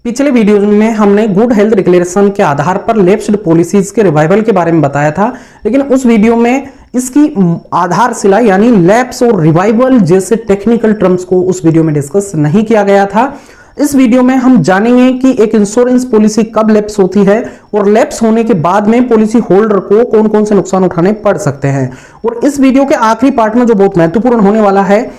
पिछले वीडियो में हमने गुड हेल्थ डिक्लेरेशन के आधार पर लैप्स्ड पॉलिसीज के रिवाइवल के बारे में बताया था, लेकिन उस वीडियो में इसकी आधारशिला यानी लैप्स और रिवाइवल जैसे टेक्निकल टर्म्स को उस वीडियो में डिस्कस नहीं किया गया था। इस वीडियो में हम जानेंगे कि एक इंश्योरेंस पॉलिसी कब लैप्स होती है और लैप्स होने के बाद में पॉलिसी होल्डर को कौन कौन से नुकसान उठाने पड़ सकते हैं। और इस वीडियो के आखिरी पार्ट में जो बहुत महत्वपूर्ण होने वाला है,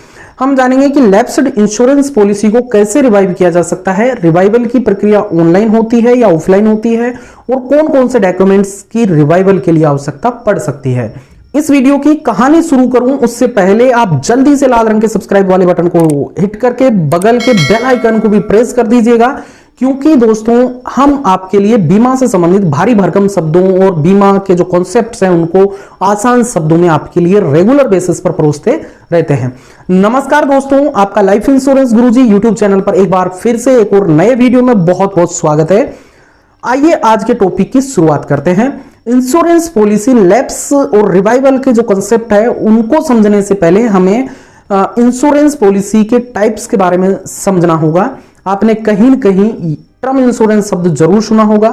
हम जानेंगे कि लैप्स्ड इंश्योरेंस पॉलिसी को कैसे रिवाइव किया जा सकता है, रिवाइवल की प्रक्रिया ऑनलाइन होती है या ऑफलाइन होती है, और कौन कौन से डॉक्यूमेंट्स की रिवाइवल के लिए आवश्यकता पड़ सकती है। इस वीडियो की कहानी शुरू करूं उससे पहले आप जल्दी से लाल रंग के सब्सक्राइब वाले बटन को हिट करके बगल के बेल आइकन को भी प्रेस कर दीजिएगा, क्योंकि दोस्तों हम आपके लिए बीमा से संबंधित भारी भरकम शब्दों और बीमा के जो कॉन्सेप्ट्स हैं उनको आसान शब्दों में आपके लिए रेगुलर बेसिस पर परोसते रहते हैं। नमस्कार दोस्तों, आपका लाइफ इंश्योरेंस गुरुजी यूट्यूब चैनल पर एक बार फिर से एक और नए वीडियो में बहुत बहुत स्वागत है। आइए आज के टॉपिक की शुरुआत करते हैं। इंश्योरेंस पॉलिसी लैप्स और रिवाइवल के जो कॉन्सेप्ट है उनको समझने से पहले हमें इंश्योरेंस पॉलिसी के टाइप्स के बारे में समझना होगा। आपने कहीं न कहीं टर्म इंश्योरेंस शब्द जरूर सुना होगा।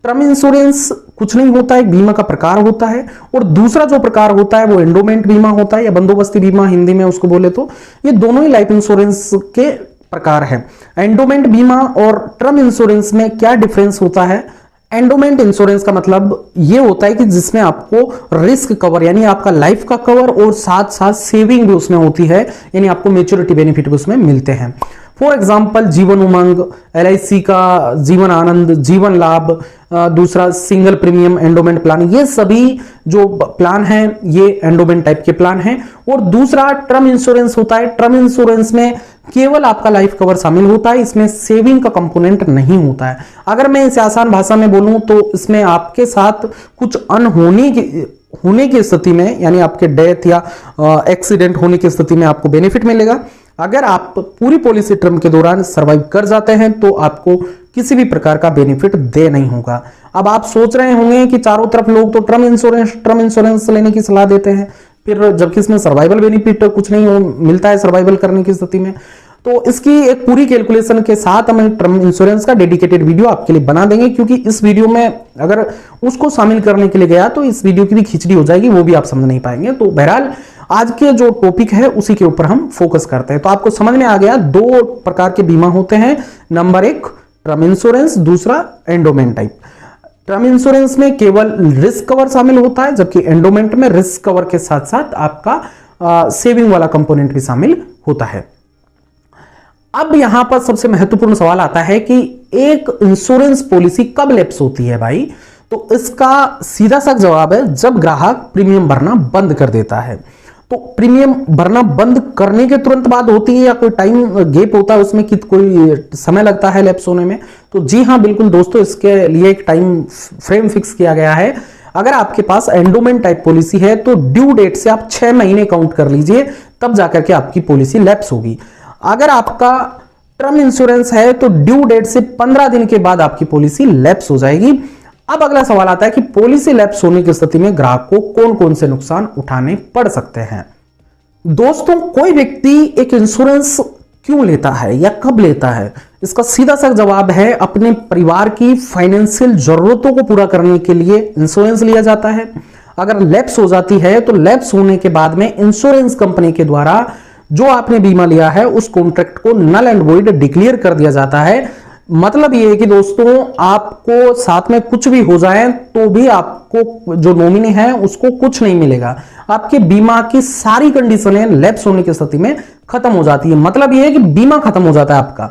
टर्म इंश्योरेंस कुछ नहीं होता, एक बीमा का प्रकार होता है, और दूसरा जो प्रकार होता है वो एंडोमेंट बीमा होता है या बंदोबस्ती बीमा हिंदी में उसको बोले तो। ये दोनों ही लाइफ इंश्योरेंस के प्रकार है। एंडोमेंट बीमा और टर्म इंश्योरेंस में क्या डिफरेंस होता है? एंडोमेंट इंश्योरेंस का मतलब ये होता है कि जिसमें आपको रिस्क कवर यानी आपका लाइफ का कवर और साथ साथ सेविंग भी उसमें होती है, यानी आपको मैच्योरिटी बेनिफिट भी उसमें मिलते हैं। For example Jeevan Umang, LIC का जीवन आनंद, जीवन लाभ, दूसरा सिंगल प्रीमियम एंडोमेंट प्लान, ये सभी जो प्लान हैं ये एंडोमेंट टाइप के प्लान हैं। और दूसरा टर्म इंश्योरेंस होता है। टर्म इंश्योरेंस में केवल आपका लाइफ कवर शामिल होता है, इसमें सेविंग का कंपोनेंट नहीं होता है। अगर मैं इसे आसान भाषा में बोलूं तो इसमें आपके साथ कुछ होने की स्थिति में यानी आपके डेथ या एक्सीडेंट होने की स्थिति में आपको बेनिफिट मिलेगा। अगर आप पूरी पॉलिसी टर्म के दौरान सर्वाइव कर जाते हैं तो आपको किसी भी प्रकार का बेनिफिट दे नहीं होगा। अब आप सोच रहे होंगे कि चारों तरफ लोग तो टर्म इंश्योरेंस लेने की सलाह देते हैं, फिर जबकि इसमें सर्वाइवल बेनिफिट कुछ नहीं मिलता है सर्वाइवल करने की स्थिति में। तो इसकी एक पूरी कैलकुलेशन के साथ हम टर्म इंश्योरेंस का डेडिकेटेड वीडियो आपके लिए बना देंगे, क्योंकि इस वीडियो में अगर उसको शामिल करने के लिए गया तो इस वीडियो की भी खिचड़ी हो जाएगी, वो भी आप समझ नहीं पाएंगे। तो बहरहाल आज के जो टॉपिक है उसी के ऊपर हम फोकस करते हैं। तो आपको समझ में आ गया, दो प्रकार के बीमा होते हैं। नंबर एक टर्म इंश्योरेंस, दूसरा एंडोमेंट टाइप। टर्म इंश्योरेंस में केवल रिस्क कवर शामिल होता है, जबकि एंडोमेंट में रिस्क कवर के साथ साथ आपका सेविंग वाला कंपोनेंट भी शामिल होता है। अब यहां पर सबसे महत्वपूर्ण सवाल आता है कि एक इंश्योरेंस पॉलिसी कब लैप्स होती है भाई? तो इसका सीधा सा जवाब है जब ग्राहक प्रीमियम भरना बंद कर देता है। तो प्रीमियम भरना बंद करने के तुरंत बाद होती है या कोई टाइम गैप होता है उसमें, कि कोई समय लगता है लैप्स होने में? तो जी हां बिल्कुल दोस्तों, इसके लिए एक टाइम फ्रेम फिक्स किया गया है। अगर आपके पास एंडोमेंट टाइप पॉलिसी है तो ड्यू डेट से आप 6 महीने काउंट कर लीजिए, तब जाकर के आपकी पॉलिसी लैप्स होगी। अगर आपका टर्म इंश्योरेंस है तो ड्यू डेट से 15 दिन के बाद आपकी पॉलिसी लैप्स हो जाएगी। अब अगला सवाल आता है कि पॉलिसी लैप्स होने की स्थिति में ग्राहक को कौन कौन से नुकसान उठाने पड़ सकते हैं। दोस्तों, कोई व्यक्ति एक इंश्योरेंस क्यों लेता है या कब लेता है? इसका सीधा सा जवाब है अपने परिवार की फाइनेंशियल जरूरतों को पूरा करने के लिए इंश्योरेंस लिया जाता है। अगर लैप्स हो जाती है तो लैप्स होने के बाद में इंश्योरेंस कंपनी के द्वारा जो आपने बीमा लिया है उस कॉन्ट्रैक्ट को नल एंड वॉइड डिक्लेयर कर दिया जाता है। मतलब ये है कि दोस्तों, आपको साथ में कुछ भी हो जाए तो भी आपको जो नॉमिनी है उसको कुछ नहीं मिलेगा। आपके बीमा की सारी कंडीशनें लैप्स होने की स्थिति में खत्म हो जाती है। मतलब ये है कि बीमा खत्म हो जाता है आपका।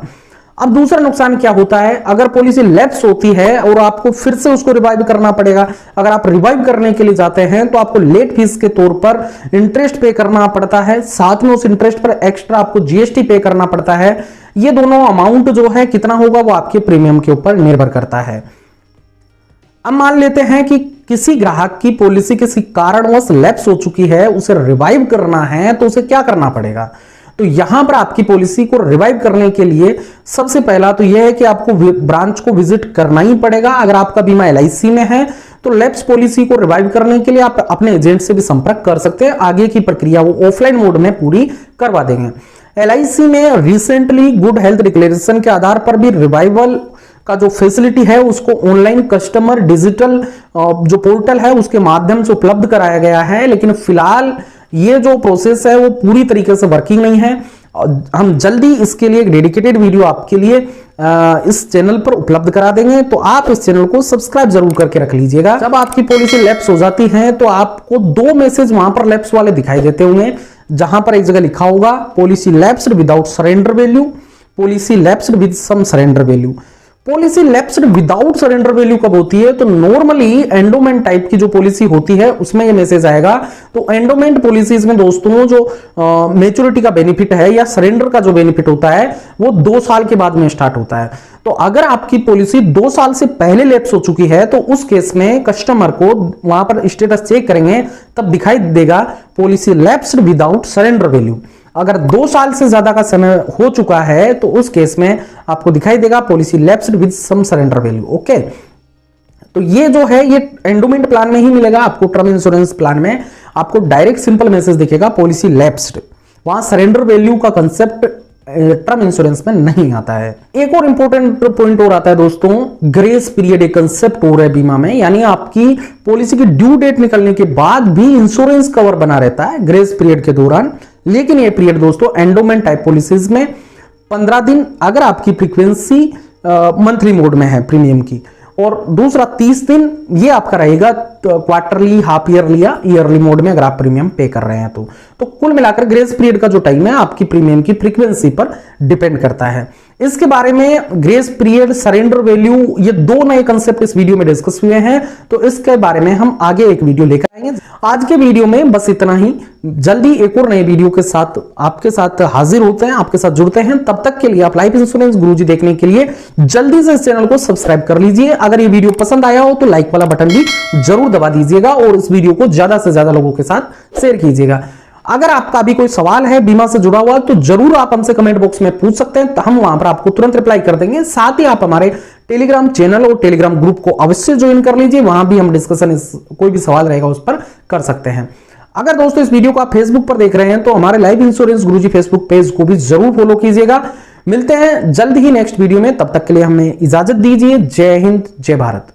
अब दूसरा नुकसान क्या होता है? अगर पॉलिसी लैप्स होती है और आपको फिर से उसको रिवाइव करना पड़ेगा। अगर आप रिवाइव करने के लिए जाते हैं तो आपको लेट फीस के तौर पर इंटरेस्ट पे करना पड़ता है, साथ में उस इंटरेस्ट पर एक्स्ट्रा आपको GST पे करना पड़ता है। ये दोनों अमाउंट जो है कितना होगा वो आपके प्रीमियम के ऊपर निर्भर करता है। अब मान लेते हैं कि किसी ग्राहक की पॉलिसी किसी कारणवश लैप्स हो चुकी है, उसे रिवाइव करना है, तो उसे क्या करना पड़ेगा? तो यहां पर आपकी पॉलिसी को रिवाइव करने के लिए सबसे पहला तो यह है कि आपको ब्रांच को विजिट करना ही पड़ेगा। अगर आपका बीमा LIC में है तो लैप्स पॉलिसी को रिवाइव करने के लिए आप अपने एजेंट से भी संपर्क कर सकते हैं। आगे की प्रक्रिया वो ऑफलाइन मोड में पूरी करवा देंगे। LIC में रिसेंटली गुड हेल्थ डिक्लेरेशन के आधार पर भी रिवाइवल का जो फैसिलिटी है उसको ऑनलाइन कस्टमर डिजिटल जो पोर्टल है उसके माध्यम से उपलब्ध कराया गया है, लेकिन फिलहाल ये जो प्रोसेस है वो पूरी तरीके से वर्किंग नहीं है। हम जल्दी इसके लिए एक डेडिकेटेड वीडियो आपके लिए इस चैनल पर उपलब्ध करा देंगे, तो आप इस चैनल को सब्सक्राइब जरूर करके रख लीजिएगा। जब आपकी पॉलिसी लैप्स हो जाती है तो आपको 2 मैसेज वहां पर लैप्स वाले दिखाई देते होंगे, जहां पर एक जगह लिखा होगा policy lapsed without surrender value, policy lapsed with some surrender value. Policy lapsed without surrender value कब होती है? तो नॉर्मली एंडोमेंट टाइप की जो पॉलिसी होती है उसमें ये मैसेज आएगा। तो एंडोमेंट पॉलिसीज में दोस्तों जो मैच्योरिटी का बेनिफिट है या सरेंडर का जो बेनिफिट होता है वो 2 साल के बाद में स्टार्ट होता है। तो अगर आपकी पॉलिसी 2 साल से पहले लैप्स हो चुकी है तो उस केस में कस्टमर को वहां पर स्टेटस चेक करेंगे तब दिखाई देगा policy lapsed without surrender value. अगर 2 साल से ज्यादा का समय हो चुका है तो उस केस में आपको दिखाई देगा policy lapsed with some surrender value. Okay, तो ये जो है ये एंडोमेंट प्लान में ही मिलेगा आपको। टर्म इंश्योरेंस प्लान में आपको डायरेक्ट सिंपल मैसेज दिखेगा पॉलिसी लैप्स्ड, वहां सरेंडर वैल्यू का कंसेप्ट टर्म इंश्योरेंस में नहीं आता है। एक और इंपॉर्टेंट पॉइंट और आता है दोस्तों, ग्रेस पीरियड एक कंसेप्ट हो रहा है बीमा में, यानी आपकी पॉलिसी की ड्यू डेट निकलने के बाद भी इंश्योरेंस कवर बना रहता है ग्रेस पीरियड के दौरान। लेकिन ये पीरियड दोस्तों एंडोमेंट टाइप पॉलिसीज में 15 दिन अगर आपकी फ्रीक्वेंसी मंथली मोड में है प्रीमियम की, और दूसरा 30 दिन ये आपका रहेगा क्वार्टरली, हाफ ईयरली या ईयरली मोड में अगर आप प्रीमियम पे कर रहे हैं तो कुल मिलाकर ग्रेस पीरियड का जो टाइम है आपकी प्रीमियम की फ्रीक्वेंसी पर डिपेंड करता है। इसके बारे में ग्रेस पीरियड, सरेंडर वैल्यू, ये 2 नए कंसेप्ट इस वीडियो में डिस्कस हुए हैं, तो इसके बारे में हम आगे एक वीडियो लेकर आएंगे। आज के वीडियो में बस इतना ही। जल्दी एक और नए वीडियो के साथ आपके साथ हाजिर होते हैं, आपके साथ जुड़ते हैं। तब तक के लिए आप लाइफ इंश्योरेंस गुरुजी देखने के लिए जल्दी से इस चैनल को सब्सक्राइब कर लीजिए। अगर ये वीडियो पसंद आया हो तो लाइक वाला बटन भी जरूर दबा दीजिएगा और इस वीडियो को ज्यादा से ज्यादा लोगों के साथ शेयर कीजिएगा। अगर आपका भी कोई सवाल है बीमा से जुड़ा हुआ तो जरूर आप हमसे कमेंट बॉक्स में पूछ सकते हैं, तो हम वहां पर आपको तुरंत रिप्लाई कर देंगे। साथ ही आप हमारे टेलीग्राम चैनल और टेलीग्राम ग्रुप को अवश्य ज्वाइन कर लीजिए, वहां भी हम डिस्कशन कोई भी सवाल रहेगा उस पर कर सकते हैं। अगर दोस्तों इस वीडियो को आप फेसबुक पर देख रहे हैं तो हमारे लाइफ इंश्योरेंस गुरुजी फेसबुक पेज को भी जरूर फॉलो कीजिएगा। मिलते हैं जल्द ही नेक्स्ट वीडियो में, तब तक के लिए हमें इजाजत दीजिए। जय हिंद, जय भारत।